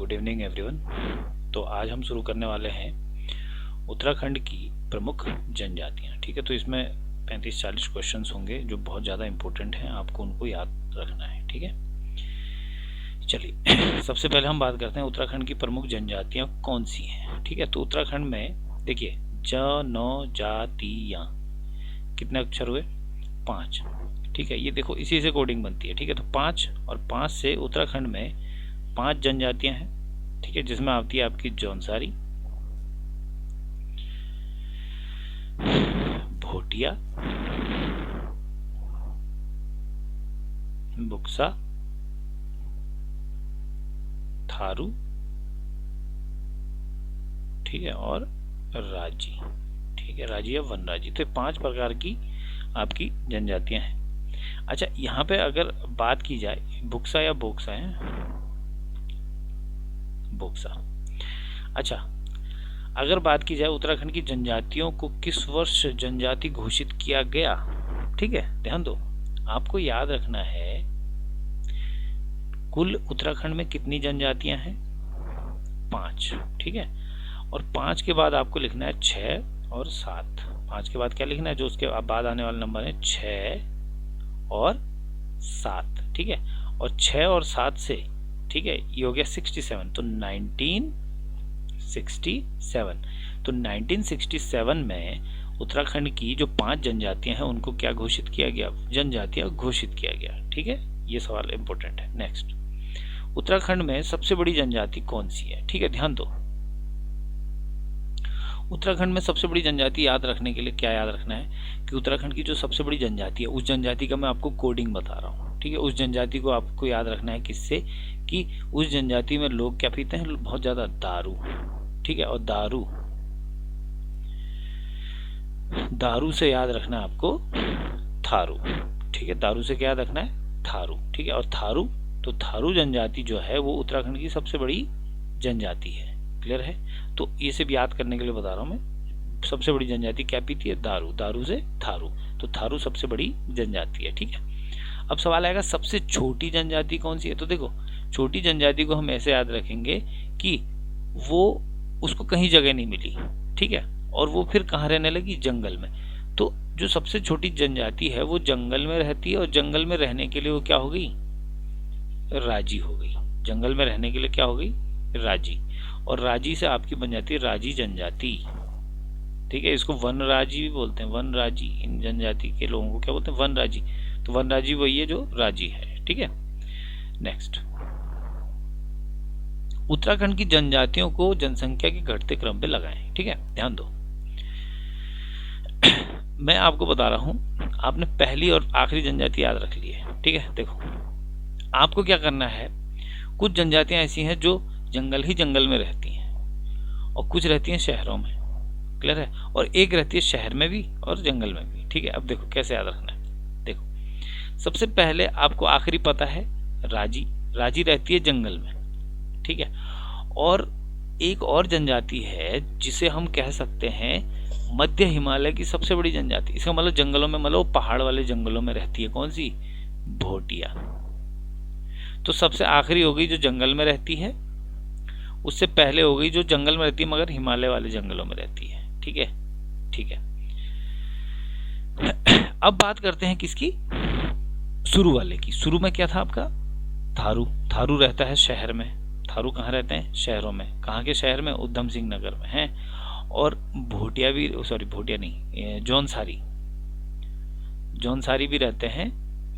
Good evening everyone. तो आज हम शुरू करने वाले हैं उत्तराखंड की प्रमुख जनजातियाँ। ठीक है, तो इसमें 35-40 क्वेश्चंस होंगे जो बहुत ज़्यादा इम्पोर्टेंट हैं, आपको उनको याद रखना है। ठीक है, चलिए सबसे पहले हम बात करते हैं उत्तराखंड की प्रमुख जनजातियाँ कौन सी हैं। ठीक है, तो उत्तराखंड में देखिए जनजातियाँ कितने अक्षर हुए? 5। ठीक है, ये देखो इसी से कोडिंग बनती है। ठीक है, तो 5 और 5 से उत्तराखंड में 5 जनजातियां हैं। ठीक है, जिसमें आती है आपकी जौनसारी, भोटिया, बुक्सा, थारू, ठीक है, और राजी। ठीक है, राजी या वनराजी। तो 5 प्रकार की आपकी जनजातियां हैं। अच्छा, यहाँ पे अगर बात की जाए बुक्सा या बोक्सा है, बोक्सा। अच्छा, अगर बात की जाए उत्तराखंड की जनजातियों को किस वर्ष जनजाति घोषित किया गया, ठीक है, ध्यान दो, आपको याद रखना है कुल उत्तराखंड में कितनी जनजातियां हैं? 5। ठीक है, और 5 के बाद आपको लिखना है 6 और 7। 5 के बाद क्या लिखना है? जो उसके बाद आने वाला नंबर है 6 और 7। ठीक है, और 6 और 7 से, ठीक है, ये हो गया 67। तो 1967। तो 1967 में उत्तराखंड की जो 5 जनजातियां हैं उनको क्या घोषित किया गया? जनजातियां घोषित किया गया। ठीक है, ये सवाल इंपॉर्टेंट है। नेक्स्ट, उत्तराखंड में सबसे बड़ी जनजाति कौन सी है? ठीक है, ध्यान दो, उत्तराखंड में सबसे बड़ी जनजाति याद रखने के लिए क्या याद रखना है कि उत्तराखंड की जो सबसे बड़ी जनजाति है उस जनजाति का मैं आपको कोडिंग बता रहा हूँ। ठीक है, उस जनजाति को आपको याद रखना है किससे? कि उस जनजाति में लोग क्या पीते हैं? बहुत ज्यादा दारू। ठीक है, और दारू से याद रखना है आपको थारू। ठीक है, दारू से क्या याद रखना है? थारू। ठीक है, और थारू, तो थारू जनजाति जो है वो उत्तराखंड की सबसे बड़ी जनजाति है। क्लियर है? तो ये सिर्फ याद करने के लिए बता रहा हूं मैं। सबसे बड़ी जनजाति क्या पीती है? दारू। दारू से थारू, तो थारू सबसे बड़ी जनजाति है। ठीक है, अब सवाल आएगा सबसे छोटी जनजाति कौन सी है? तो देखो, छोटी जनजाति को हम ऐसे याद रखेंगे कि वो उसको कहीं जगह नहीं मिली। ठीक है, और वो फिर कहाँ रहने लगी? जंगल में। तो जो सबसे छोटी जनजाति है वो जंगल में रहती है, और जंगल में रहने के लिए वो क्या हो गई? राजी हो गई। जंगल में रहने के लिए क्या हो गई? राजी। और राजी से आपकी बन जाती है राजी जनजाति। ठीक है, इसको वनराजी भी बोलते हैं। वनराजी, इन जनजाति के लोगों को क्या बोलते हैं? वनराजी। तो वनराजी वही है जो राजी है। ठीक है, नेक्स्ट, उत्तराखंड की जनजातियों को जनसंख्या के घटते क्रम पे लगाएं। ठीक है, ध्यान दो, मैं आपको बता रहा हूं, आपने पहली और आखिरी जनजाति याद रख ली है। ठीक है, देखो आपको क्या करना है, कुछ जनजातियां ऐसी हैं जो जंगल ही जंगल में रहती हैं और कुछ रहती हैं शहरों में। क्लियर है? और एक रहती है शहर में भी और जंगल में भी। ठीक है, अब देखो कैसे याद रखना है। देखो, सबसे पहले आपको आखिरी पता है राजी। राजी रहती है जंगल में। ठीक है, और एक और जनजाति है जिसे हम कह सकते हैं मध्य हिमालय की सबसे बड़ी जनजाति। इसका मतलब जंगलों में, मतलब पहाड़ वाले जंगलों में रहती है। कौन सी? भोटिया। तो सबसे आखिरी हो गई जो जंगल में रहती है, उससे पहले हो गई जो जंगल में रहती है मगर हिमालय वाले जंगलों में रहती है। ठीक है, ठीक है, अब बात करते हैं किसकी? शुरू वाले की। शुरू में क्या था आपका? थारू। थारू रहता है शहर में। थारू कहाँ रहते हैं? शहरों में। कहाँ के शहर में? उधम सिंह नगर में है। और भोटिया भी, सॉरी भोटिया नहीं, जौनसारी। जौनसारी भी रहते हैं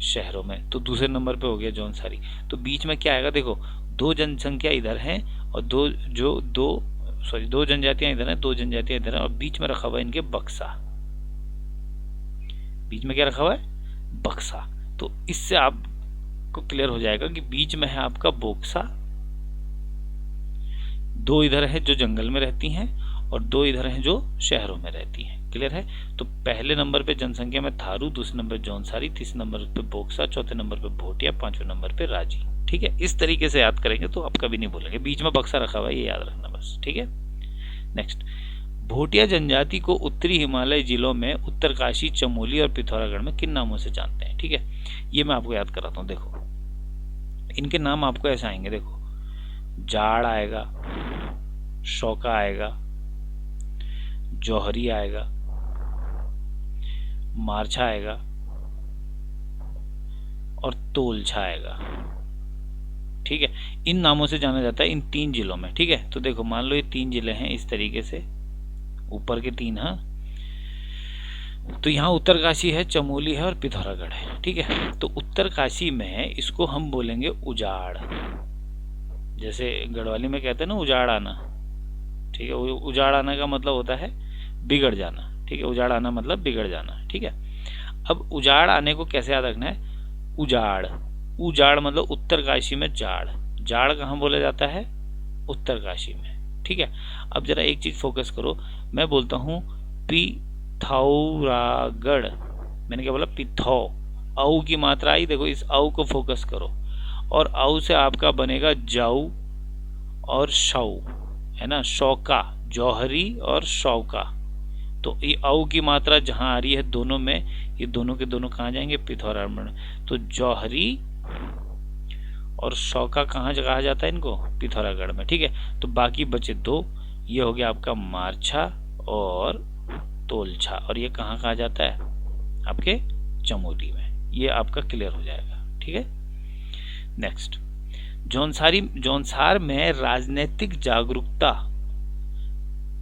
शहरों में। तो दूसरे नंबर पे हो गया जौनसारी। तो बीच में क्या आएगा? देखो, दो जनसंख्या इधर है और दो जनजातियां इधर हैं, 2 जनजातियां इधर हैं, और बीच में रखा हुआ है इनके बक्सा। बीच में क्या रखा हुआ है? बक्सा। तो इससे आपको क्लियर हो जाएगा कि बीच में है आपका बोक्सा। 2 इधर है जो जंगल में रहती हैं और 2 इधर हैं जो शहरों में रहती हैं। क्लियर है? तो पहले नंबर पे जनसंख्या में थारू, दूसरे नंबर जौनसारी, तीसरे नंबर पे बोक्सा, चौथे नंबर पे भोटिया, 5वें नंबर पे राजी। ठीक है, इस तरीके से याद करेंगे तो आप कभी नहीं भूलेंगे। बीच में बक्सा रखा हुआ है, ये याद रखना बस। ठीक है, नेक्स्ट, भोटिया जनजाति को उत्तरी हिमालय जिलों में उत्तरकाशी, चमोली और पिथौरागढ़ में किन नामों से जानते हैं? ठीक है, ये मैं आपको याद कराता हूँ। देखो, इनके नाम आपको ऐसे आएंगे। देखो, जाड़ आएगा, शौका आएगा, जौहरी आएगा, मारछा आएगा और तोलछा आएगा। ठीक है, इन नामों से जाना जाता है इन 3 जिलों में। ठीक है, तो देखो मान लो ये 3 जिले हैं इस तरीके से, ऊपर के 3। हाँ, तो यहाँ उत्तरकाशी है, चमोली है और पिथौरागढ़ है। ठीक है, तो उत्तरकाशी में इसको हम बोलेंगे उजाड़, जैसे गढ़वाली में कहते हैं ना उजाड़ आना। ठीक है, उजाड़ आना का मतलब होता है बिगड़ जाना। ठीक है, उजाड़ आना मतलब बिगड़ जाना। ठीक है, अब उजाड़ आने को कैसे याद रखना है? उजाड़, उजाड़ मतलब उत्तरकाशी में जाड़। जाड़ कहाँ बोला जाता है? उत्तरकाशी में। ठीक है, अब जरा एक चीज फोकस करो, मैं बोलता हूँ पिथौरागढ़, मैंने क्या बोला? पिथौ, औ की मात्रा आई, देखो इस औ को फोकस करो, और औ से आपका बनेगा जाऊ और शौ, है ना, शौका, जौहरी और शौका। तो ये औ की मात्रा जहां आ रही है दोनों में, ये दोनों के दोनों कहाँ जाएंगे? पिथौरागढ़। तो जौहरी और शौका कहाँ कहा जाता है इनको? पिथौरागढ़ में। ठीक है, तो बाकी बचे 2, ये हो गया आपका मारछा और तोलछा, और ये कहाँ कहा जाता है? आपके चमोली में। ये आपका क्लियर हो जाएगा। ठीक है, नेक्स्ट, जौनसार में राजनीतिक जागरूकता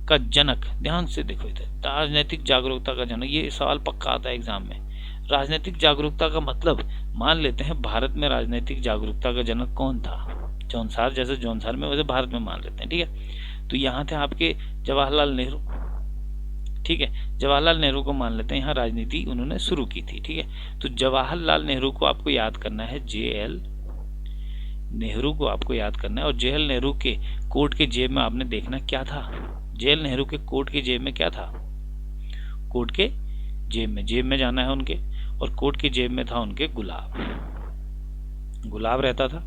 का जनक, ध्यान से देखो इधर, राजनीतिक जागरूकता का जनक, ये सवाल पक्का आता है एग्जाम में। राजनीतिक जागरूकता का मतलब, मान लेते हैं भारत में राजनीतिक जागरूकता का जनक कौन था? जौनसार, जैसे जौनसार में वैसे भारत में मान लेते हैं। ठीक है, तो यहाँ थे आपके जवाहरलाल नेहरू। ठीक है, जवाहरलाल नेहरू को मान लेते हैं, यहाँ राजनीति उन्होंने शुरू की थी। ठीक है, तो जवाहरलाल नेहरू को आपको याद करना है, JL नेहरू को आपको याद करना है। और JL नेहरू के कोट के जेब में आपने देखना क्या था? JL नेहरू के कोट के जेब में क्या था? कोट के जेब में जाना है उनके, और कोट के जेब में था उनके गुलाब, गुलाब रहता था।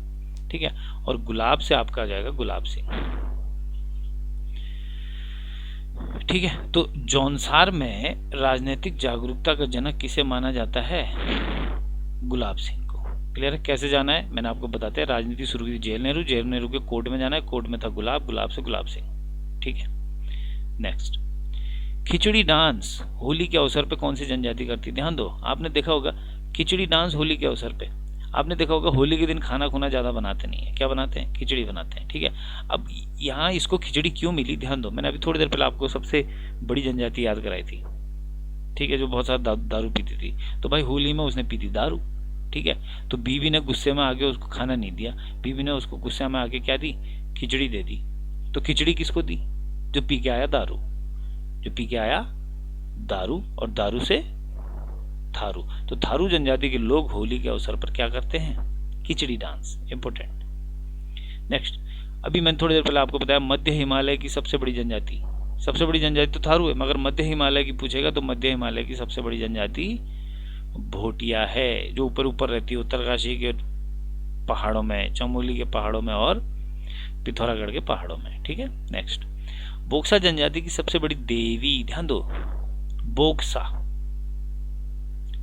ठीक है, और गुलाब से आपका आ जाएगा गुलाब सिंह। ठीक है, तो जौनसार में राजनीतिक जागरूकता का जनक किसे माना जाता है? गुलाब सिंह को। क्लियर है? कैसे जाना है मैंने आपको बताते हैं। राजनीति शुरू की JL नेहरू के कोर्ट में जाना है, कोर्ट में था गुलाब, गुलाब से गुलाब सिंह। ठीक है, नेक्स्ट, खिचड़ी डांस होली के अवसर पे कौन सी जनजाति करती? ध्यान दो, आपने देखा होगा खिचड़ी डांस होली के अवसर पे, आपने देखा होगा होली के दिन खाना खुना ज्यादा बनाते नहीं है, क्या बनाते हैं? खिचड़ी बनाते हैं। ठीक है, अब यहाँ इसको खिचड़ी क्यों मिली? ध्यान दो, मैंने अभी थोड़ी देर पहले आपको सबसे बड़ी जनजाति याद कराई थी। ठीक है, जो बहुत सारा दारू पीती थी, तो भाई होली में उसने पी थी दारू। ठीक है, तो बीवी ने गुस्से में आके उसको खाना नहीं दिया, बीवी ने उसको गुस्से में आके क्या दी? खिचड़ी दे दी। तो खिचड़ी किसको दी? जो पी के आया दारू, जो पी के आया दारू, और दारू से थारू। तो थारू जनजाति के लोग होली के अवसर पर क्या करते हैं? खिचड़ी डांस। इंपोर्टेंट। नेक्स्ट, अभी मैंने थोड़ी देर पहले आपको बताया मध्य हिमालय की सबसे बड़ी जनजाति, सबसे बड़ी जनजाति तो थारू है, मगर मध्य हिमालय की पूछेगा तो मध्य हिमालय की सबसे बड़ी जनजाति भोटिया है, जो ऊपर ऊपर रहती है उत्तरकाशी के पहाड़ों में, चमोली के पहाड़ों में और पिथौरागढ़ के पहाड़ों में। ठीक है, नेक्स्ट, बोक्सा जनजाति की सबसे बड़ी देवी, ध्यान दो, बोक्सा।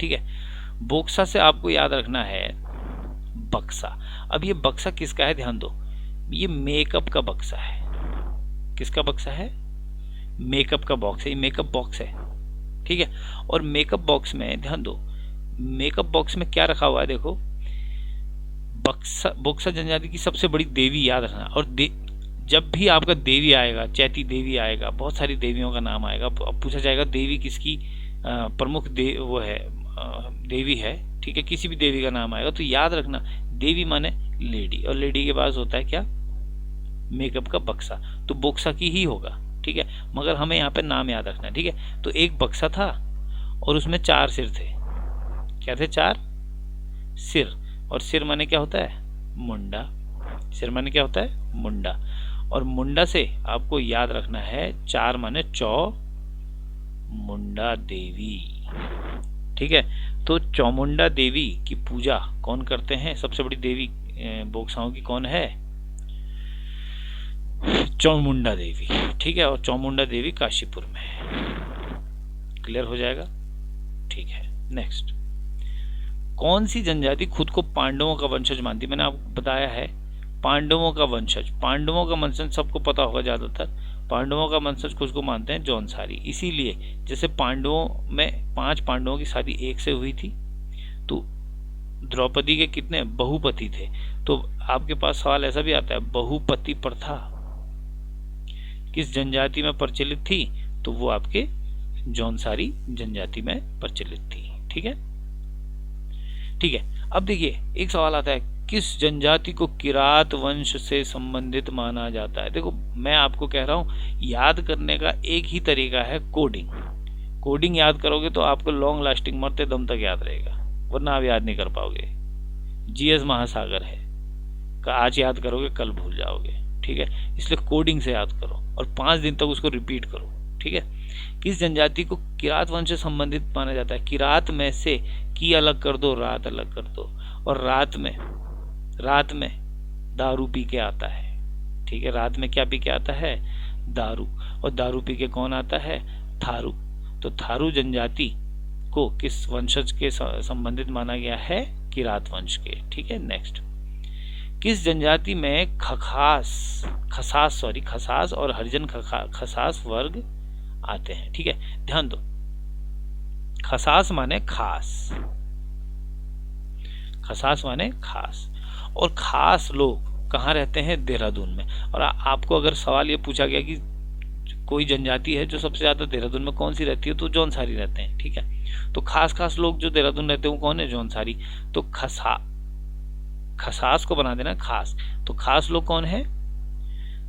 ठीक है, बोक्सा से आपको याद रखना है बक्सा। अब ये बक्सा किसका है? ध्यान दो, ये मेकअप का बक्सा है। किसका बक्सा है? मेकअप का बॉक्स है, ये मेकअप बॉक्स है। ठीक है, और मेकअप बॉक्स में ध्यान दो, मेकअप बॉक्स में क्या रखा हुआ है? देखो, बोक्सा जनजाति की सबसे बड़ी देवी याद रखना। और जब भी आपका देवी आएगा, चैती देवी आएगा, बहुत सारी देवियों का नाम आएगा, अब पूछा जाएगा देवी किसकी प्रमुख वो है, देवी है। ठीक है, किसी भी देवी का नाम आएगा तो याद रखना देवी माने लेडी, और लेडी के पास होता है क्या? मेकअप का बक्सा, तो बोक्सा की ही होगा। ठीक है, मगर हमें यहाँ पे नाम याद रखना है। ठीक है, तो एक बक्सा था और उसमें 4 सिर थे। क्या थे? 4 सिर, और सिर माने क्या होता है? मुंडा। सिर माने क्या होता है? मुंडा, और मुंडा से आपको याद रखना है 4 माने मुंडा देवी। ठीक है, तो चौमुंडा देवी की पूजा कौन करते हैं? सबसे बड़ी देवी बोक्साओं की कौन है? चौमुंडा देवी। ठीक है, और चौमुंडा देवी काशीपुर में है। क्लियर हो जाएगा? ठीक है, नेक्स्ट, कौन सी जनजाति खुद को पांडवों का वंशज मानती? मैंने आपको बताया है पांडवों का वंशज, पांडवों का वंशज सबको पता होगा, ज़्यादातर पांडवों का वंशज किसको मानते हैं, जौनसारी। इसीलिए जैसे पांडवों में 5 पांडवों की शादी एक से हुई थी, तो द्रौपदी के कितने बहुपति थे। तो आपके पास सवाल ऐसा भी आता है, बहुपति प्रथा किस जनजाति में प्रचलित थी, तो वो आपके जौनसारी जनजाति में प्रचलित थी। ठीक है, ठीक है। अब देखिए एक सवाल आता है, किस जनजाति को किरात वंश से संबंधित माना जाता है। देखो मैं आपको कह रहा हूं, याद करने का एक ही तरीका है, कोडिंग। कोडिंग याद करोगे तो आपको लॉन्ग लास्टिंग मरते दम तक याद रहेगा, वरना आप याद नहीं कर पाओगे। जीएस महासागर है, आज याद करोगे कल भूल जाओगे। ठीक है, इसलिए कोडिंग से याद करो और 5 दिन तक उसको रिपीट करो। ठीक है, किस जनजाति को किरात वंश से संबंधित माना जाता है। किरात में से की अलग कर दो, रात अलग कर दो, और रात में दारू पी के आता है। ठीक है, रात में क्या पी के आता है, दारू, और दारू पी के कौन आता है, थारू। तो थारू जनजाति को किस वंशज के संबंधित माना गया है, किरात वंश के। ठीक है, नेक्स्ट, किस जनजाति में खसास और हरिजन खसास वर्ग आते हैं। ठीक है, ध्यान दो, खसास माने खास, खसास माने खास, और खास लोग कहाँ रहते हैं, देहरादून में। और आपको अगर सवाल ये पूछा गया कि कोई जनजाति है जो सबसे ज्यादा देहरादून में कौन सी रहती है, तो जौनसारी रहते हैं। ठीक है, तो खास लोग जो देहरादून रहते हैं वो कौन है, जौनसारी। तो खसास को बना देना खास, तो खास लोग कौन है,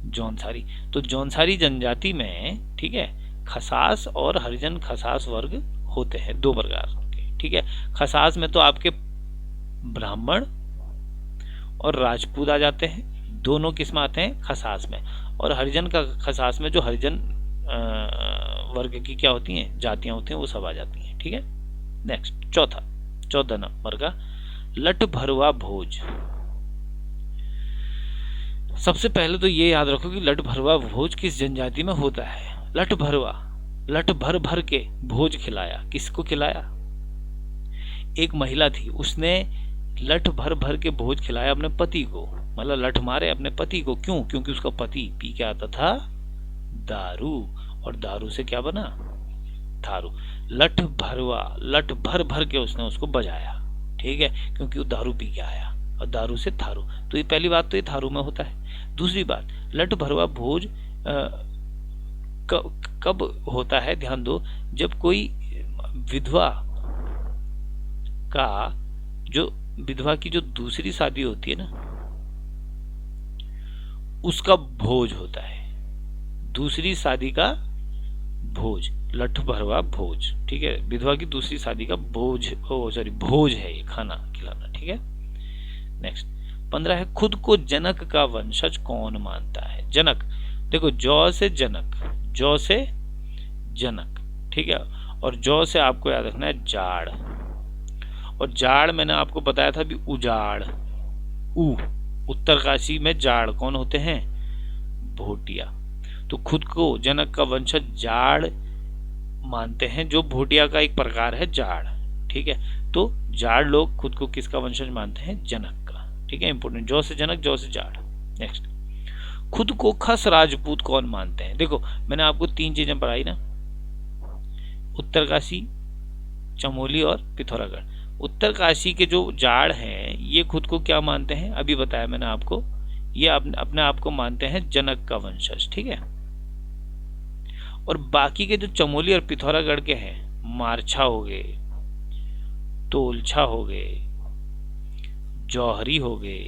जौनसारी। तो जौनसारी जनजाति में, ठीक है, खसास और हरिजन खसास वर्ग होते हैं, 2 प्रकार के। ठीक है, खसास में तो आपके ब्राह्मण और राजपूत आ जाते हैं, दोनों किस में आते हैं, खसास में। और हरिजन का खसास में जो हरिजन वर्ग की क्या होती हैं, जातियां होती हैं, वो सब आ जाती हैं। ठीक है, नेक्स्ट, चौथा नंबर का, लठ भरवा भोज। सबसे पहले तो ये याद रखो कि लठ भरवा भोज किस जनजाति में होता है। लठ भर के भोज खिलाया, किसको खिलाया, एक महिला थी, उसने लठ भर के भोज खिलाया अपने पति को, मतलब लठ मारे अपने पति को। क्यों, क्योंकि उसका पति पी के आता था दारू, और दारू से क्या बना, थारू। लठ भर के उसने उसको बजाया। ठीक है, क्योंकि वो दारू पी के आया, और दारू से थारू। तो ये पहली बात तो ये थारू में होता है। दूसरी बात, लठ भरवा भोज कब होता है, ध्यान दो, जब कोई विधवा की जो दूसरी शादी होती है ना, उसका भोज होता है, दूसरी शादी का भोज, लठ भरवा भोज। ठीक है, विधवा की दूसरी शादी का भोज है ये, खाना खिलाना। ठीक है, नेक्स्ट 15 है, खुद को जनक का वंशज कौन मानता है। जनक, देखो जौ से जनक। ठीक है, और जौ से आपको याद रखना है जाड़, और जाड़ मैंने आपको बताया था भी उजाड़, उत्तरकाशी में जाड़ कौन होते हैं, भोटिया। तो खुद को जनक का वंशज जाड़ मानते हैं, जो भोटिया का एक प्रकार है जाड़। ठीक है, तो जाड़ लोग खुद को किसका वंशज मानते हैं, जनक का। ठीक है, इंपोर्टेंट, जौ से जनक, जौ से जाड़। नेक्स्ट, खुद को खस राजपूत कौन मानते हैं। देखो मैंने आपको 3 चीजें पढ़ाई ना, उत्तरकाशी, चमोली और पिथौरागढ़। उत्तरकाशी के जो जाड़ हैं ये खुद को क्या मानते हैं, अभी बताया मैंने आपको, ये अपने आप को मानते हैं जनक का वंशज। ठीक है, और बाकी के जो चमोली और पिथौरागढ़ के हैं, मारछा हो गए, तोलछा हो गए, जौहरी हो गए,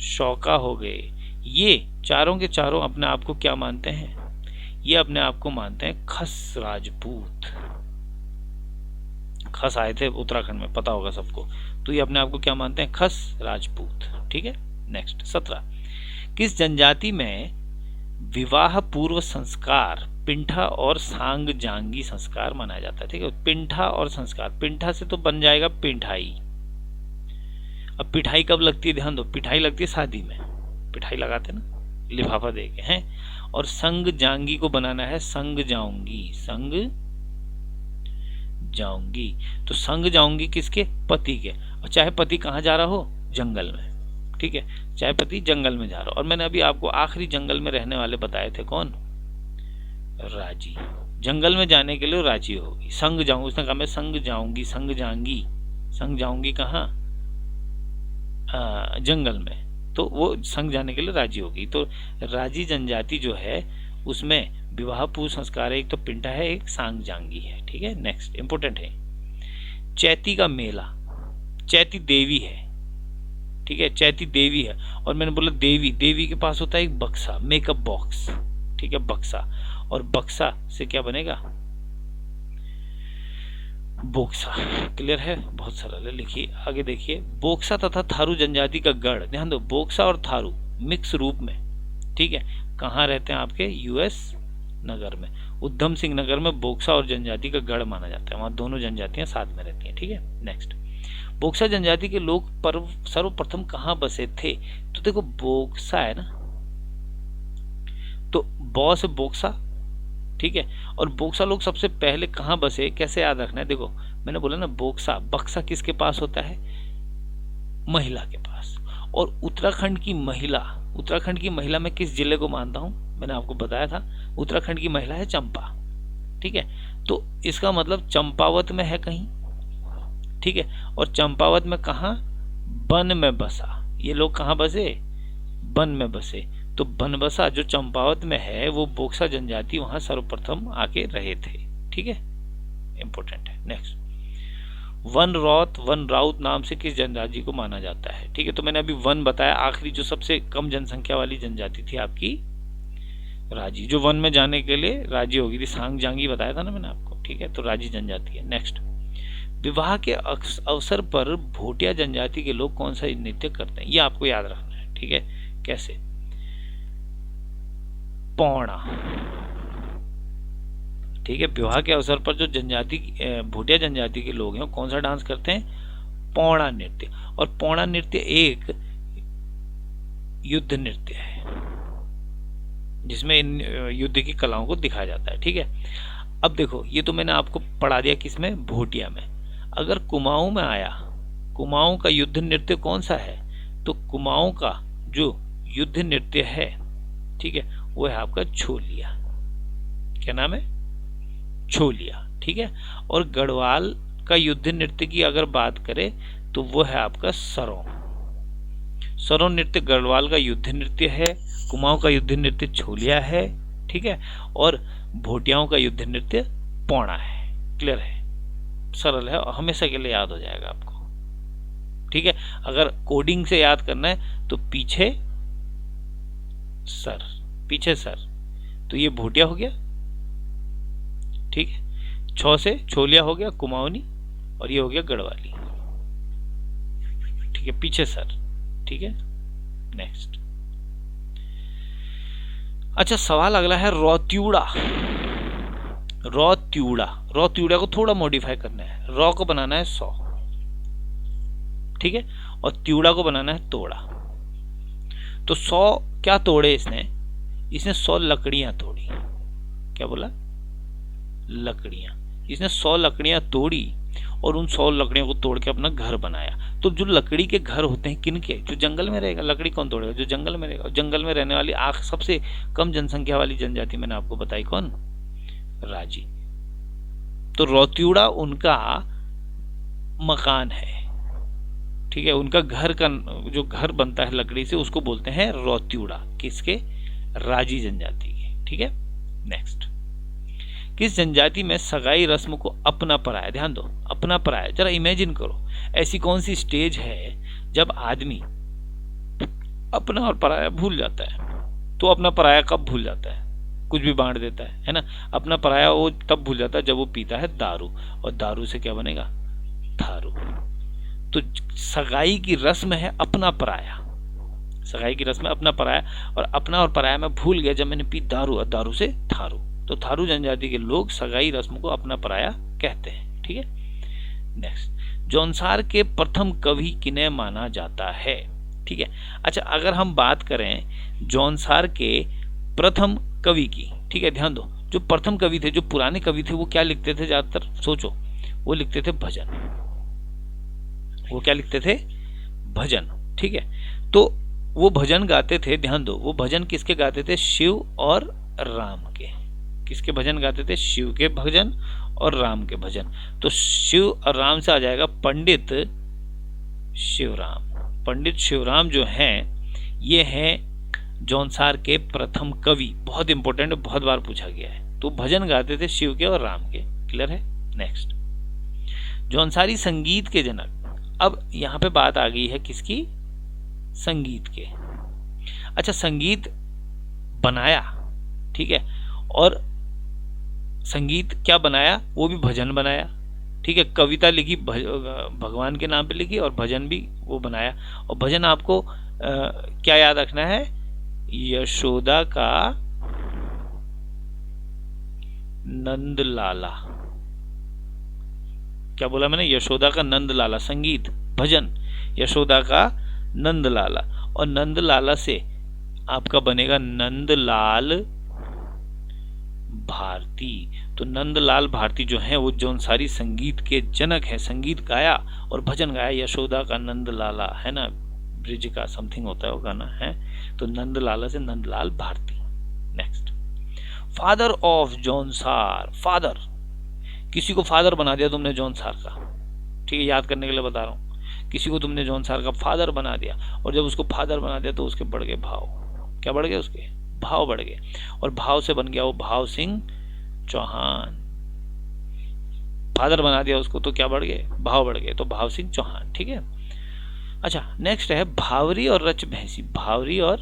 शौका हो गए, ये चारों के चारों अपने आप को क्या मानते हैं, ये अपने आप को मानते हैं खस राजपूत। खस आए थे उत्तराखंड में, पता होगा सबको, तो ये अपने आप को क्या मानते हैं, खस राजपूत। ठीक है, नेक्स्ट 17, किस जनजाति में विवाह पूर्व संस्कार पिंठा और सांग जांगी संस्कार मनाया जाता है। ठीक है, पिंठा और संस्कार, पिंठा से तो बन जाएगा पिठाई। अब पिठाई कब लगती है, ध्यान दो, पिठाई लगती है शादी में, पिठाई लगाते ना लिफाफा दे के हैं। और संग जांगी को बनाना है संग जाऊंगी। तो संग जाऊंगी किसके, पति के, और चाहे पति कहाँ जा रहा हो, जंगल में। ठीक है, चाय पत्ती जंगल में जा रहा। और मैंने अभी आपको आखिरी जंगल में रहने वाले बताए थे, कौन? राजी। जंगल में जाने के लिए राजी होगी। संग जाऊंगी, उसने कहा मैं संग जाऊंगी, संग जाऊंगी, संग जाऊंगी कहाँ? जंगल में। तो वो संग जाने के लिए राजी होगी। तो राजी जनजाति जो है उसमें विवाह पूर्व संस्कार है, एक तो पिंटा है, एक सांग जांगी है। ठीक है, नेक्स्ट इंपोर्टेंट है चैती का मेला। चैती देवी है, ठीक है, चैती देवी है। और मैंने बोला देवी, देवी के पास होता है एक बक्सा, मेकअप बॉक्स, ठीक है, बक्सा। और बक्सा से क्या बनेगा? बोक्सा। क्लियर है? बहुत सरल है। लिखिए आगे, देखिए बोक्सा तथा थारू जनजाति का गढ़। ध्यान दो, बोक्सा और थारू मिक्स रूप में, ठीक है, कहाँ रहते हैं? आपके यूएस नगर में, उधम सिंह नगर में बोक्सा और जनजाति का गढ़ माना जाता है। वहां दोनों जनजातियां साथ में रहती हैं। ठीक है, नेक्स्ट, बोक्सा जनजाति के लोग सर्वप्रथम कहाँ बसे थे? तो देखो बोक्सा है ना, तो बौ से बोक्सा, ठीक है। और बोक्सा लोग सबसे पहले कहाँ बसे, कैसे याद रखना है? देखो मैंने बोला ना, बोक्सा, बक्सा किसके पास होता है? महिला के पास। और उत्तराखंड की महिला, उत्तराखंड की महिला मैं किस जिले को मानता हूं? मैंने आपको बताया था, उत्तराखंड की महिला है चंपा। ठीक है, तो इसका मतलब चंपावत में है कहीं, ठीक है। और चंपावत में कहा? वन में बसा। ये लोग कहाँ बसे? वन में बसे। तो बनबसा जो चंपावत में है, वो बोक्सा जनजाति वहां सर्वप्रथम आके रहे थे। ठीक है, इंपोर्टेंट है। नेक्स्ट, वन रौत, वन राउत नाम से किस जनजाति को माना जाता है? ठीक है, तो मैंने अभी वन बताया, आखिरी जो सबसे कम जनसंख्या वाली जनजाति थी आपकी राजी, जो वन में जाने के लिए राजी होगी थी। सांग जांगी बताया था ना मैंने आपको, ठीक है, तो राजी जनजाति है। नेक्स्ट, विवाह के अवसर पर भोटिया जनजाति के लोग कौन सा नृत्य करते हैं? ये आपको याद रखना है। ठीक है, कैसे? पौड़ा। ठीक है, विवाह के अवसर पर जो जनजाति, भोटिया जनजाति के लोग हैं, कौन सा डांस करते हैं? पौड़ा नृत्य। और पौड़ा नृत्य एक युद्ध नृत्य है, जिसमें इन युद्ध की कलाओं को दिखाया जाता है। ठीक है, अब देखो, ये तो मैंने आपको पढ़ा दिया किसमें? भोटिया में। अगर कुमाऊं में आया, कुमाऊं का युद्ध नृत्य कौन सा है? तो कुमाऊं का जो युद्ध नृत्य है, ठीक है, वो है आपका छोलिया। क्या नाम है? छोलिया। ठीक है, और गढ़वाल का युद्ध नृत्य की अगर बात करें तो वो है आपका सरों। सरों नृत्य गढ़वाल का युद्ध नृत्य है, कुमाऊं का युद्ध नृत्य छोलिया है, ठीक है, और भोटियाओं का युद्ध नृत्य पौड़ा है। क्लियर है? सरल है और हमेशा के लिए याद हो जाएगा आपको। ठीक है, अगर कोडिंग से याद करना है तो पीछे सर, पीछे सर, तो ये भोटिया हो गया, ठीक है, छो से छोलिया हो गया कुमाऊनी, और ये हो गया गढ़वाली। ठीक है, पीछे सर। ठीक है, नेक्स्ट। अच्छा, सवाल अगला है रौत्यूड़ा। रौत्यूड़ा, रौत्यूड़ा को थोड़ा मॉडिफाई करना है। रौ को बनाना है 100, ठीक है, और त्यूड़ा को बनाना है तोड़ा। तो 100 क्या तोड़े इसने? इसने 100 लकड़ियां तोड़ी। क्या बोला? लकड़ियां। इसने 100 लकड़ियां तोड़ी और उन 100 लकड़ियों को तोड़ के अपना घर बनाया। तो जो लकड़ी के घर होते हैं किनके? जो जंगल में रहेगा। लकड़ी कौन तोड़ेगा? जो जंगल में रहेगा। जंगल में रहने वाली सबसे कम जनसंख्या वाली जनजाति मैंने आपको बताई, कौन? राजी। तो रौत्यूड़ा उनका मकान है, ठीक है, उनका घर का जो घर बनता है लकड़ी से, उसको बोलते हैं रौत्यूड़ा। किसके? राजी जनजाति के। ठीक है, नेक्स्ट। किस जनजाति में सगाई रस्म को अपना पराया? ध्यान दो, अपना पराया। जरा इमेजिन करो, ऐसी कौन सी स्टेज है जब आदमी अपना और पराया भूल जाता है? तो अपना पराया कब भूल जाता है? कुछ भी बांट देता है ना। अपना पराया वो तब भूल जाता है जब वो पीता है दारू, और दारू से क्या बनेगा? थारू। तो सगाई की रस्म है अपना पराया। सगाई की रस्म है अपना पराया, और अपना और पराया मैं भूल गया जब मैंने पी दारू, और दारू से थारू। तो थारू जनजाति के लोग सगाई रस्म को अपना पराया कहते हैं। ठीक है, नेक्स्ट। जौनसार के प्रथम कवि किन्हें माना जाता है? ठीक है, अच्छा, अगर हम बात करें जौनसार के प्रथम कवि की, ठीक है, ध्यान दो, जो प्रथम कवि थे, जो पुराने कवि थे, वो क्या लिखते थे? ज्यादातर सोचो, वो लिखते थे भजन। वो क्या लिखते थे? भजन। ठीक है, तो वो भजन गाते थे, ध्यान दो, वो भजन किसके गाते थे? शिव और राम के। किसके भजन गाते थे? शिव के भजन और राम के भजन। तो शिव और राम से आ जाएगा पंडित शिवराम। पंडित शिवराम जो हैं ये हैं जौनसार के प्रथम कवि। बहुत इंपॉर्टेंट, बहुत बार पूछा गया है। तो भजन गाते थे शिव के और राम के। क्लियर है? नेक्स्ट, जौनसारी संगीत के जनक। अब यहां पे बात आ गई है किसकी? संगीत के। अच्छा, संगीत बनाया, ठीक है, और संगीत क्या बनाया? वो भी भजन बनाया, ठीक है। कविता लिखी भगवान के नाम पे लिखी, और भजन भी वो बनाया। और भजन आपको क्या याद रखना है? यशोदा का नंदलाला। क्या बोला मैंने? यशोदा का नंदलाला। संगीत भजन यशोदा का नंदलाला, और नंदलाला से आपका बनेगा नंदलाल भारती। तो नंदलाल भारती जो है वो जौनसारी संगीत के जनक है। संगीत गाया और भजन गाया, यशोदा का नंदलाला, है ना, ब्रिज का समथिंग होता है वो गाना है। तो नंदलाला से Nandlal Bharti. Next, father of Jaunsar. Father, किसी को फादर बना दिया तुमने जौनसार का, ठीक है, याद करने के लिए बता रहा हूं। किसी को तुमने जौनसार का फादर बना दिया, और जब उसको फादर बना दिया तो उसके बढ़ गए भाव। क्या बढ़ गए? उसके भाव बढ़ गए, और भाव से बन गया वो भाव सिंह चौहान। फादर बना दिया उसको तो क्या बढ़ गए? भाव बढ़ गए, तो भाव सिंह चौहान, ठीक है। अच्छा, नेक्स्ट है भावरी और रच भैंसी। भावरी और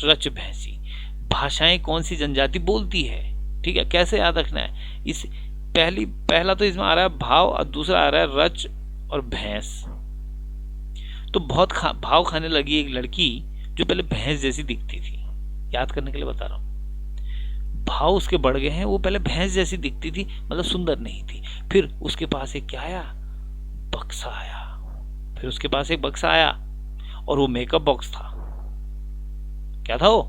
रच भैंसी भाषाएं कौन सी जनजाति बोलती है? ठीक है, कैसे याद रखना है? इस पहला तो इसमें आ रहा है भाव, और दूसरा आ रहा है रच और भैंस। तो बहुत भाव खाने लगी एक लड़की जो पहले भैंस जैसी दिखती थी। याद करने के लिए बता रहा हूं, भाव उसके बढ़ गए हैं। वो पहले भैंस जैसी दिखती थी, मतलब सुंदर नहीं थी। फिर उसके पास एक क्या आया? बक्सा आया। फिर उसके पास एक बक्सा आया, और वो मेकअप बॉक्स था। क्या था वो?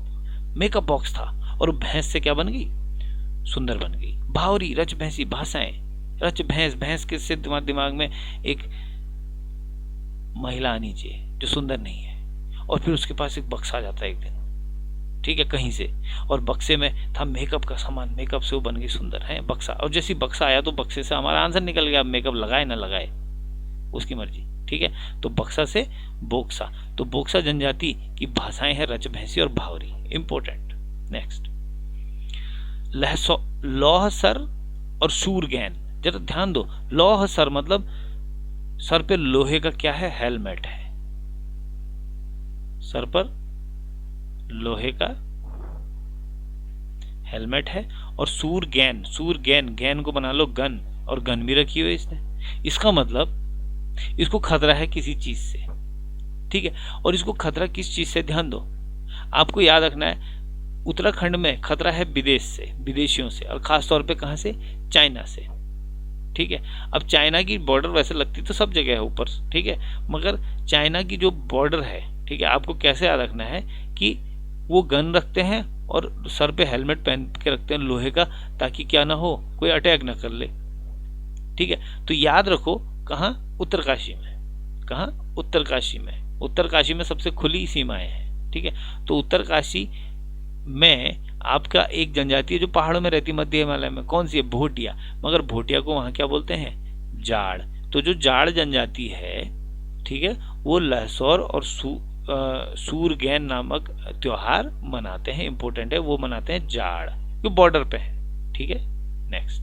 मेकअप बॉक्स था। और वो भैंस से क्या बन गई? सुंदर बन गई। भावरी रच भैंसी भाषाएं। रच भैंस, भैंस के से दिमाग में एक महिला आनी चाहिए जो सुंदर नहीं है। और फिर उसके पास एक बक्सा आ जाता है एक दिन, ठीक है, कहीं से, और बक्से में था मेकअप का सामान। मेकअप से वो बन गई सुंदर है बक्सा। और जैसी बक्सा आया तो बक्से से हमारा आंसर निकल गया। मेकअप लगाए ना लगाए उसकी मर्जी, ठीक है। तो बक्सा से बोक्सा। तो बोक्सा जनजाति की भाषाएं हैं रच भैंसी और भावरी। इंपोर्टेंट। नेक्स्ट, लौह सर और सूरगैन। जरा ध्यान दो, लौह सर मतलब सर पे लोहे का क्या है? हेलमेट है। सर पर लोहे का हेलमेट है। और सूरगैन, सूरगैन, गैन को बना लो गन, और गन भी रखी हुई इसने। इसका मतलब इसको खतरा है किसी चीज से, ठीक है। और इसको खतरा किस चीज से? ध्यान दो, आपको याद रखना है, उत्तराखंड में खतरा है विदेश से, विदेशियों से, और खास तौर पे कहां से? चाइना से, ठीक है। अब चाइना की बॉर्डर वैसे लगती तो सब जगह है ऊपर, ठीक है, मगर चाइना की जो बॉर्डर है, ठीक है, आपको कैसे याद रखना है कि वो गन रखते हैं और सर पे हेलमेट पहन के रखते हैं लोहे का, ताकि क्या ना हो, कोई अटैक ना कर ले, ठीक है। तो याद रखो, कहाँ? उत्तरकाशी में। कहाँ? उत्तरकाशी में। उत्तरकाशी में सबसे खुली सीमाएं हैं, ठीक है। तो उत्तरकाशी में आपका एक जनजाति है जो पहाड़ों में रहती, मध्य हिमालय में। कौन सी है? भोटिया। मगर भोटिया को वहां क्या बोलते हैं? जाड़। तो जो जाड़ जनजाति है, ठीक है, वो लहसौर और सूरगैन नामक त्योहार मनाते हैं। इंपॉर्टेंट है, वो मनाते हैं जाड़, जो बॉर्डर पे है, ठीक है। नेक्स्ट,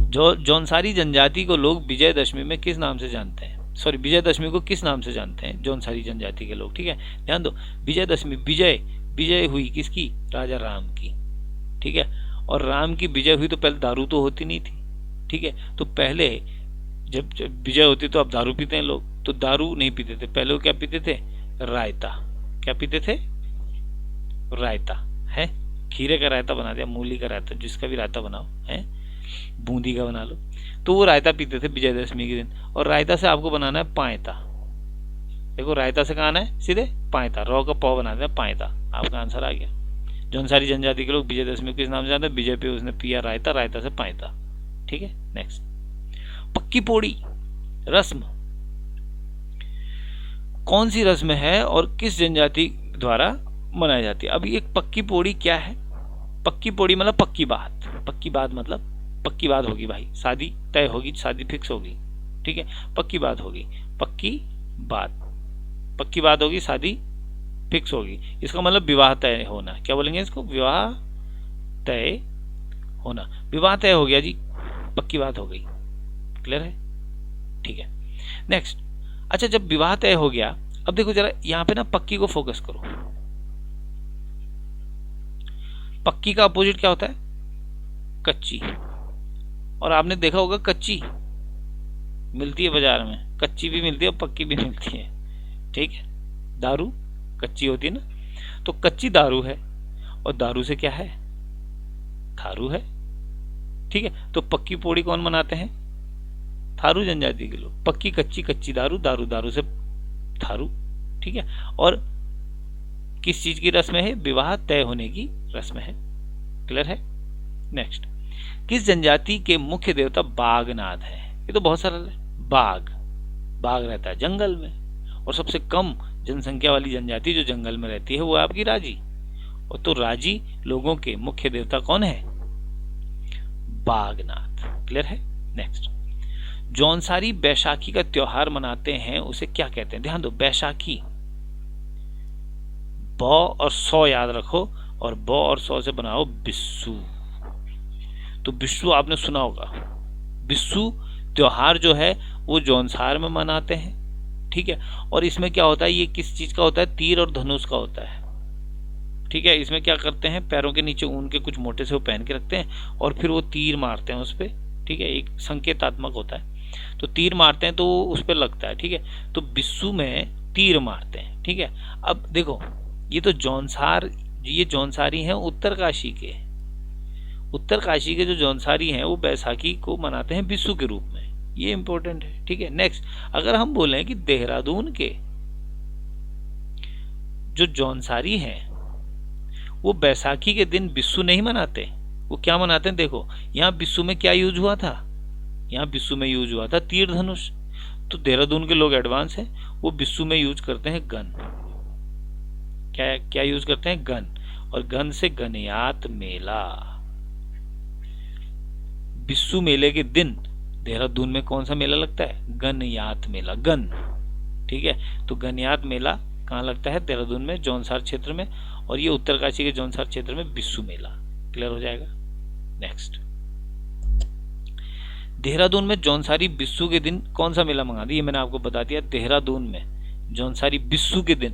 जो जौनसारी जनजाति को लोग विजयदशमी में किस नाम से जानते हैं? सॉरी, विजयदशमी को किस नाम से जानते हैं जौनसारी जनजाति के लोग? ठीक है, ध्यान दो, विजयदशमी, विजय हुई किसकी? राजा राम की, ठीक है। और राम की विजय हुई तो पहले दारू तो होती नहीं थी, ठीक है। तो पहले जब विजय होती तो अब दारू पीते हैं लोग, तो दारू नहीं पीते थे पहले। वो क्या पीते थे? रायता। क्या पीते थे? रायता, है। खीरे का रायता बना दिया, मूली का रायता, जिसका भी रायता बनाओ, है, बूंदी का बना लो। तो वो रायता पीते थे विजयदशमी के दिन। और रायता से आपको बनाना है पायता। देखो, रायता से कहाँ आना है? सीधे पायता, रॉ का पौ बना दिया, पायता। आपका आंसर आ गया। जौनसारी जनजाति के लोग विजयदशमी किस नाम से जानते हैं? विजय पे उसने पिया रायता, रायता से पायता, ठीक है। नेक्स्ट, पक्की पोड़ी रस्म। कौन सी रस्म है और किस जनजाति द्वारा मनाई जाती है। अब ये पक्की पौड़ी क्या है? पक्की पौड़ी मतलब पक्की बात। पक्की बात मतलब पक्की बात होगी भाई, शादी तय होगी, शादी फिक्स होगी, ठीक है, पक्की बात होगी, पक्की बात, पक्की बात होगी, शादी फिक्स होगी। इसका मतलब विवाह तय होना। क्या बोलेंगे इसको? विवाह तय होना। विवाह तय हो गया जी, पक्की बात हो गई। क्लियर है? ठीक है, नेक्स्ट। अच्छा, जब विवाह तय हो गया, अब देखो जरा यहां पे ना पक्की को फोकस करो। पक्की का अपोजिट क्या होता है? कच्ची। और आपने देखा होगा कच्ची मिलती है बाजार में, कच्ची भी मिलती है और पक्की भी मिलती है, ठीक है। दारू कच्ची होती है ना, तो कच्ची दारू है और दारू से क्या है? थारू है, ठीक है। तो पक्की पौड़ी कौन मनाते हैं? थारू जनजाति के लोग। पक्की कच्ची, कच्ची दारू, दारू दारू से थारू, ठीक है। और किस चीज की रस्म है? विवाह तय होने की रस्म है। क्लियर है? नेक्स्ट, किस जनजाति के मुख्य देवता बागनाथ है? ये तो बहुत सरल है। बाघ, बाघ रहता है जंगल में, और सबसे कम जनसंख्या वाली जनजाति जो जंगल में रहती है वो है आपकी राजी। और तो राजी लोगों के मुख्य देवता कौन है? बागनाथ। क्लियर है? नेक्स्ट, जौनसारी बैसाखी का त्योहार मनाते हैं, उसे क्या कहते हैं? ध्यान दो, बैसाखी, ब और सौ याद रखो, और ब और सौ से बनाओ बिस्सू। तो बिस्सू आपने सुना होगा। बिस्सू त्योहार जो है वो जौनसार में मनाते हैं, ठीक है। और इसमें क्या होता है? ये किस चीज का होता है? तीर और धनुष का होता है, ठीक है। इसमें क्या करते हैं? पैरों के नीचे ऊन के कुछ मोटे से वो पहन के रखते हैं और फिर वो तीर मारते हैं उस पर, ठीक है। एक संकेतात्मक होता है, तो तीर मारते हैं तो उस पर लगता है, ठीक है। तो बिस्सू में तीर मारते हैं, ठीक है। अब देखो, ये तो जौनसार, ये जौनसारी हैं उत्तर काशी के। उत्तर काशी के जो जौनसारी हैं वो बैसाखी को मनाते हैं बिस्सू के रूप में। ये इंपॉर्टेंट है, ठीक है। नेक्स्ट, अगर हम बोलें कि देहरादून के जो जौनसारी हैं वो बैसाखी के दिन बिस्सू नहीं मनाते, वो क्या मनाते हैं? देखो, यहाँ बिस्सू में क्या यूज हुआ था? यहाँ बिस्सू में यूज हुआ था तीर धनुष। तो देहरादून के लोग एडवांस हैं, वो बिस्सू में यूज करते हैं गन। क्या क्या यूज करते हैं? गन। और गन से गणयात मेला। बिस्सू मेले के दिन देहरादून में कौन सा मेला लगता है? गणयात मेला, गन, ठीक है। तो गणयात मेला कहाँ लगता है? देहरादून में, जौनसार क्षेत्र में। और ये उत्तरकाशी के जौनसार क्षेत्र में बिस्सू मेला। क्लियर हो जाएगा? नेक्स्ट, देहरादून में जौनसारी बिस्सू के दिन कौन सा मेला मंगा दिया? ये मैंने आपको बता दिया। देहरादून में जौनसारी बिस्सू के दिन,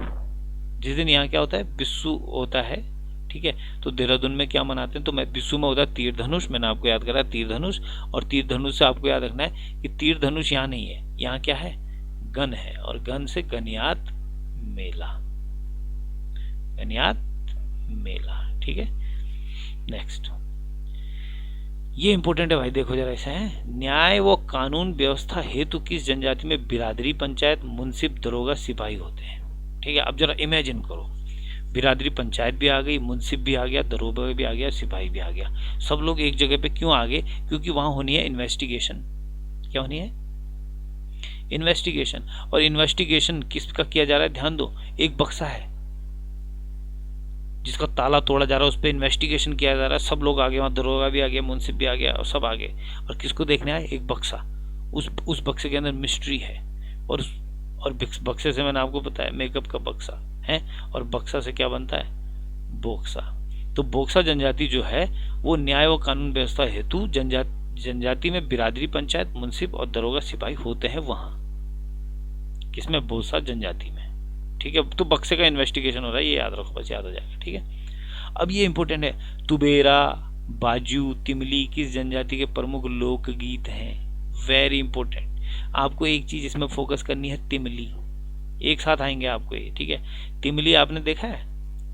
जिस दिन यहाँ क्या होता है? बिस्सू होता है, ठीक है। तो देहरादून में क्या मनाते हैं? तो मैं बिस्सू में होता है तीर धनुष। मैंने आपको याद करा तीर धनुष। और तीर धनुष से आपको याद रखना है कि तीर धनुष यहाँ नहीं है, यहाँ क्या है? गन है। और गन से गणयात मेला, गणयात मेला, ठीक है। नेक्स्ट, ये इंपॉर्टेंट है भाई, देखो जरा ऐसा है। न्याय व कानून व्यवस्था हेतु किस जनजाति में बिरादरी, पंचायत, मुंसिफ, दरोगा, सिपाही होते हैं? ठीक है। अब जरा इमेजिन करो, बिरादरी पंचायत भी आ गई, मुंसिफ भी आ गया, दरोगा भी आ गया, सिपाही भी आ गया। सब लोग एक जगह पे क्यों आ गए? क्योंकि वहां होनी है इन्वेस्टिगेशन। क्या होनी है? इन्वेस्टिगेशन। और इन्वेस्टिगेशन किसका किया जा रहा है? ध्यान दो, एक बक्सा है जिसका ताला तोड़ा जा रहा है, उस पर इन्वेस्टिगेशन किया जा रहा है। सब लोग आ गए, वहां दरोगा भी आ गया, मुंसिफ भी आ गया, और सब आ गए। और किसको देखने आए? एक बक्सा। उस बक्से के अंदर मिस्ट्री है। और बक्से से मैंने आपको बताया मेकअप का बक्सा है, और बक्सा से क्या बनता है? बोक्सा। तो बोक्सा जनजाति जो है वो न्याय व कानून व्यवस्था हेतु जनजाति में बिरादरी, पंचायत, मुंसिफ और दरोगा, सिपाही होते हैं वहां। किसमें? बोक्सा जनजाति में, ठीक है। तो बक्से का इन्वेस्टिगेशन हो रहा है, ये याद रखो, बस याद हो जाएगा, ठीक है। अब ये इंपॉर्टेंट है, तुबेरा, बाजू, तिमली किस जनजाति के प्रमुख लोकगीत हैं? Very important. आपको एक चीज इसमें फोकस करनी है, तिमली। एक साथ आएंगे आपको ये, ठीक है। तिमली आपने देखा है?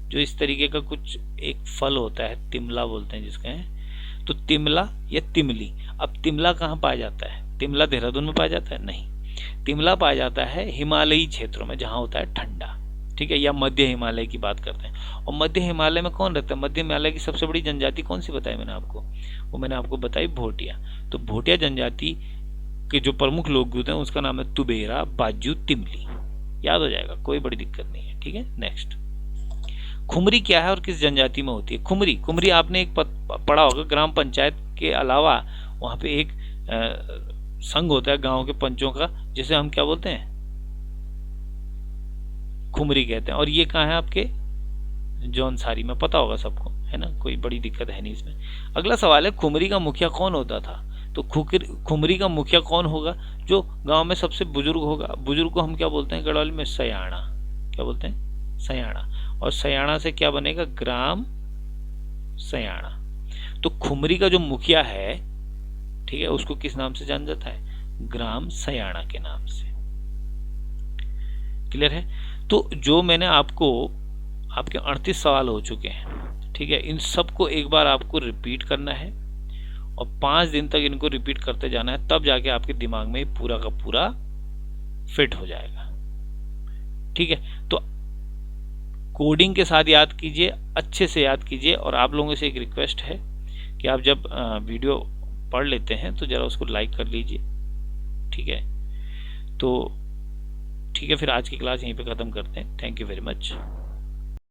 जो इस तरीके का कुछ एक फल होता है, तिमला बोलते हैं जिसका है। तो तिमला या तिमली। अब तिमला कहाँ पाया जाता है? तिमला देहरादून में पाया जाता है? नहीं, तिमला पाया जाता है हिमालयी क्षेत्रों में, जहां होता है ठंडा, ठीक है। या मध्य हिमालय की बात करते हैं। और मध्य हिमालय में कौन रहता है? मध्य हिमालय की सबसे बड़ी जनजाति कौन सी बताई मैंने आपको? वो मैंने आपको बताई भोटिया। तो भोटिया जनजाति के जो प्रमुख लोकगीत हैं उसका नाम है तुबेरा, बाजू, तिमली। याद हो जाएगा, कोई बड़ी दिक्कत नहीं है। ठीक है, नेक्स्ट, खुमरी क्या है और किस जनजाति में होती है? खुमरी, खुमरी आपने एक पढ़ा होगा, ग्राम पंचायत के अलावा वहां पे एक संघ होता है गांव के पंचों का, जिसे हम क्या बोलते हैं? खुमरी कहते हैं। और ये कहाँ है आपके? जौनसारी में, पता होगा सबको, है ना, कोई बड़ी दिक्कत है नहीं इसमें। अगला सवाल है, खुमरी का मुखिया कौन होता था? तो खुमरी का मुखिया कौन होगा? जो गांव में सबसे बुजुर्ग होगा। बुजुर्ग को हम क्या बोलते हैं गढ़वाली में? सयाना। क्या बोलते हैं? सयाना। और सयाना से क्या बनेगा? ग्राम सयाना। तो खुमरी का जो मुखिया है, ठीक है, उसको किस नाम से जाना जाता है? ग्राम सयाना के नाम से। क्लियर है? तो जो मैंने आपको, आपके 38 सवाल हो चुके हैं, ठीक है, इन सबको एक बार आपको रिपीट करना है और 5 दिन तक इनको रिपीट करते जाना है, तब जाके आपके दिमाग में पूरा का पूरा फिट हो जाएगा। ठीक है, तो कोडिंग के साथ याद कीजिए, अच्छे से याद कीजिए। और आप लोगों से एक रिक्वेस्ट है कि आप जब वीडियो पढ़ लेते हैं तो जरा उसको लाइक कर लीजिए। ठीक है, तो ठीक है, फिर आज की क्लास यहीं पे ख़त्म करते हैं। Thank you very much.